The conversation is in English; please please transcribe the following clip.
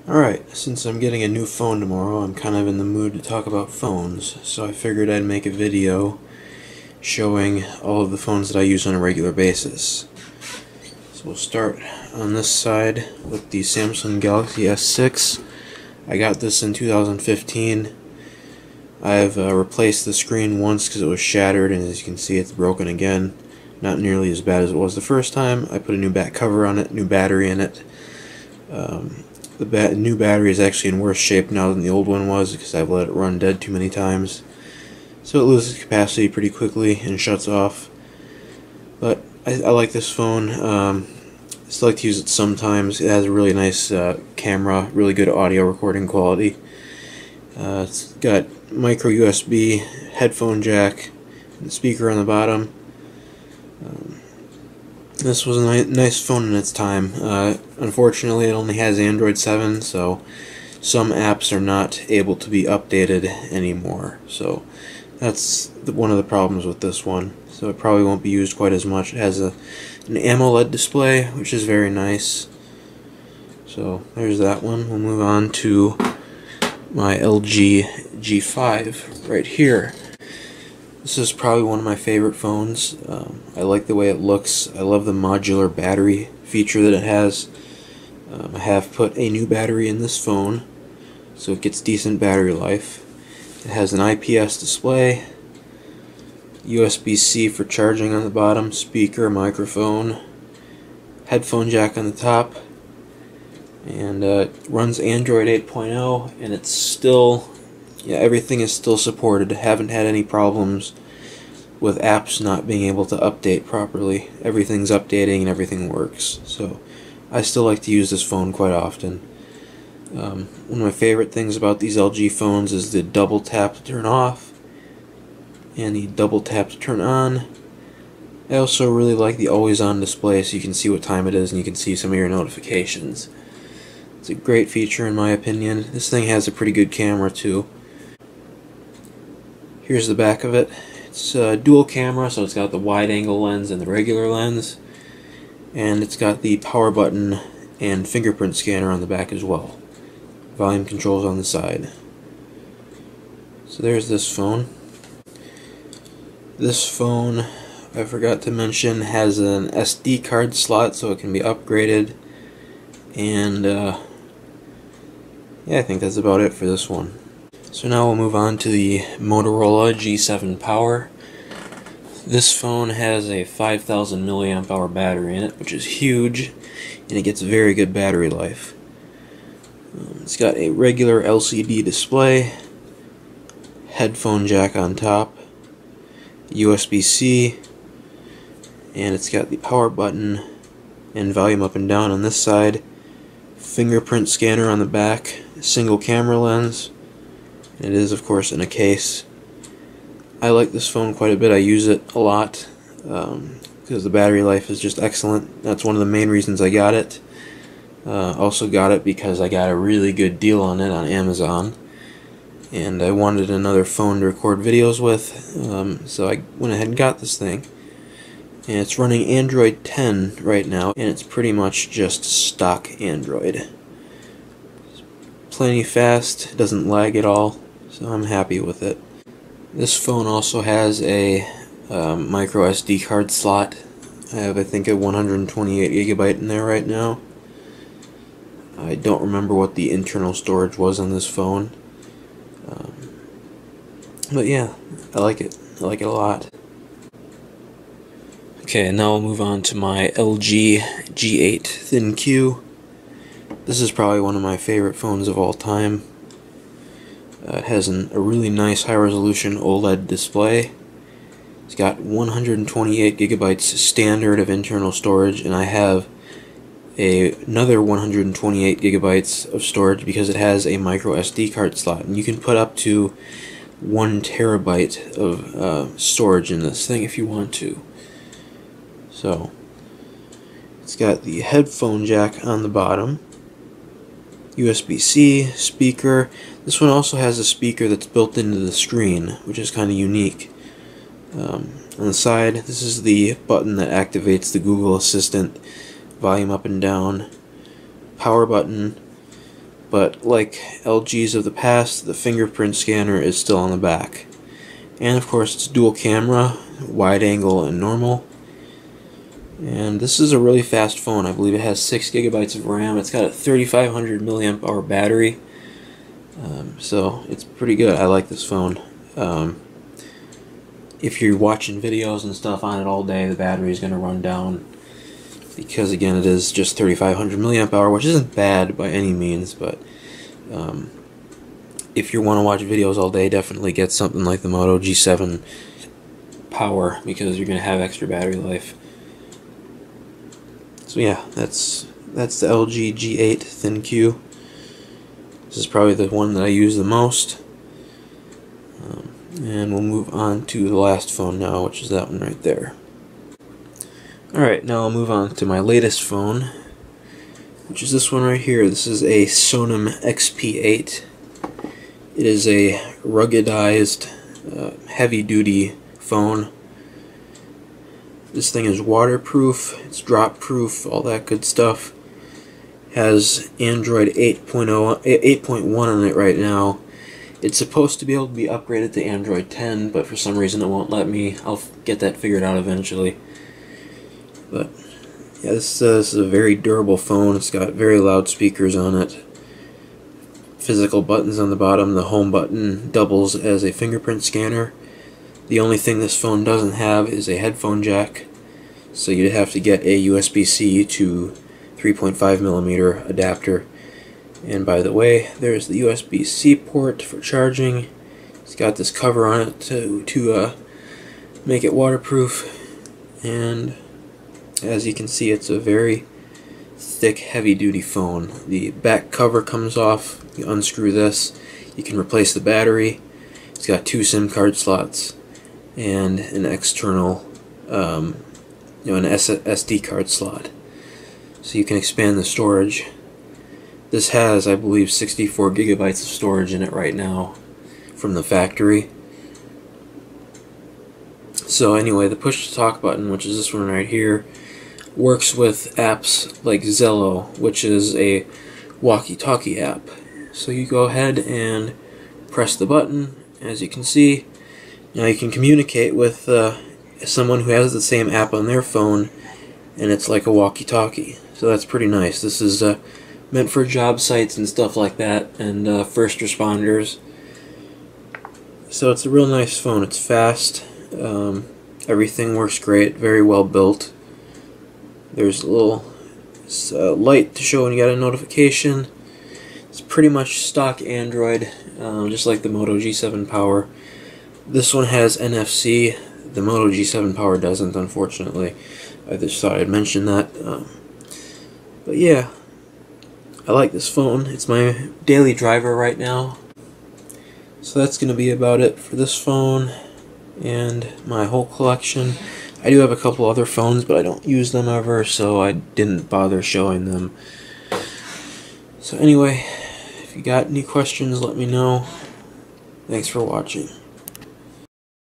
Alright, since I'm getting a new phone tomorrow, I'm kind of in the mood to talk about phones, so I figured I'd make a video showing all of the phones that I use on a regular basis. So we'll start on this side with the Samsung Galaxy S6. I got this in 2015. I've replaced the screen once because it was shattered, and as you can see it's broken again. Not nearly as bad as it was the first time. I put a new back cover on it, new battery in it. The new battery is actually in worse shape now than the old one was because I've let it run dead too many times. So it loses capacity pretty quickly and shuts off. But I like this phone. I still like to use it sometimes. It has a really nice camera, really good audio recording quality. It's got micro USB, headphone jack, and speaker on the bottom. This was a nice phone in its time. Unfortunately, it only has Android 7, so some apps are not able to be updated anymore. So that's one of the problems with this one. So it probably won't be used quite as much. It has an AMOLED display, which is very nice. So there's that one. We'll move on to my LG G5 right here. This is probably one of my favorite phones. I like the way it looks. I love the modular battery feature that it has. I have put a new battery in this phone, so it gets decent battery life. It has an IPS display, USB-C for charging on the bottom, speaker, microphone, headphone jack on the top, and runs Android 8.0, and it's still... yeah, everything is still supported. Haven't had any problems with apps not being able to update properly. Everything's updating and everything works. So I still like to use this phone quite often. One of my favorite things about these LG phones is the double tap to turn off and the double tap to turn on. I also really like the always on display, so you can see what time it is and you can see some of your notifications. It's a great feature in my opinion. This thing has a pretty good camera too. Here's the back of it. It's a dual camera, so it's got the wide angle lens and the regular lens. And it's got the power button and fingerprint scanner on the back as well. Volume controls on the side. So there's this phone. This phone, I forgot to mention, has an SD card slot so it can be upgraded. And yeah, I think that's about it for this one. So now we'll move on to the Motorola G7 Power. This phone has a 5,000 milliamp hour battery in it, which is huge, and it gets very good battery life. It's got a regular LCD display, headphone jack on top, USB-C, and it's got the power button and volume up and down on this side, fingerprint scanner on the back, single camera lens. It is, of course, in a case. I like this phone quite a bit. I use it a lot because the battery life is just excellent. That's one of the main reasons I got it. Also got it because I got a really good deal on it on Amazon. And I wanted another phone to record videos with, so I went ahead and got this thing. And it's running Android 10 right now, and it's pretty much just stock Android. It's plenty fast, it doesn't lag at all. So I'm happy with it. This phone also has a micro SD card slot. I have, I think, a 128 gigabyte in there right now. I don't remember what the internal storage was on this phone. But yeah, I like it. I like it a lot. Okay, now we'll move on to my LG G8 ThinQ. This is probably one of my favorite phones of all time. It has a really nice high-resolution OLED display. It's got 128 gigabytes standard of internal storage, and I have another 128 gigabytes of storage because it has a micro SD card slot. And you can put up to 1 terabyte of storage in this thing if you want to. So, it's got the headphone jack on the bottom. USB-C, speaker. This one also has a speaker that's built into the screen, which is kind of unique. On the side, this is the button that activates the Google Assistant, volume up and down, power button, but like LG's of the past, the fingerprint scanner is still on the back. And of course it's dual camera, wide angle and normal. And this is a really fast phone. I believe it has 6 gigabytes of RAM. It's got a 3500 milliamp hour battery. So it's pretty good. I like this phone. If you're watching videos and stuff on it all day, the battery is going to run down, because again it is just 3500 milliamp hour, which isn't bad by any means, but if you want to watch videos all day, definitely get something like the Moto G7 Power, because you're going to have extra battery life. So yeah, that's the LG G8 ThinQ. This is probably the one that I use the most. And we'll move on to the last phone now, which is that one right there. Alright, now I'll move on to my latest phone, which is this one right here. This is a Sonam XP8. It is a ruggedized, heavy-duty phone. This thing is waterproof, it's drop-proof, all that good stuff. Has Android 8.1 on it right now. It's supposed to be able to be upgraded to Android 10, but for some reason it won't let me. I'll get that figured out eventually. But yeah, this is a very durable phone. It's got very loud speakers on it. Physical buttons on the bottom. The home button doubles as a fingerprint scanner. The only thing this phone doesn't have is a headphone jack, so you'd have to get a USB-C to 3.5mm adapter. And by the way, there's the USB-C port for charging. It's got this cover on it to make it waterproof. And as you can see, it's a very thick, heavy-duty phone. The back cover comes off. You unscrew this, you can replace the battery. It's got 2 SIM card slots and an external, an SD card slot, so you can expand the storage. This has, I believe, 64 gigabytes of storage in it right now from the factory. So anyway, the push to talk button, which is this one right here, works with apps like Zello, which is a walkie-talkie app. So you go ahead and press the button, as you can see. Now you can communicate with someone who has the same app on their phone, and it's like a walkie-talkie. So that's pretty nice. This is meant for job sites and stuff like that, and first responders. So it's a real nice phone. It's fast. Everything works great. Very well built. There's a little light to show when you got a notification. It's pretty much stock Android, just like the Moto G7 Power. This one has NFC. The Moto G7 Power doesn't, unfortunately. I just thought I'd mention that. But yeah, I like this phone. It's my daily driver right now. So that's going to be about it for this phone and my whole collection. I do have a couple other phones, but I don't use them ever, so I didn't bother showing them. So anyway, if you got any questions, let me know. Thanks for watching.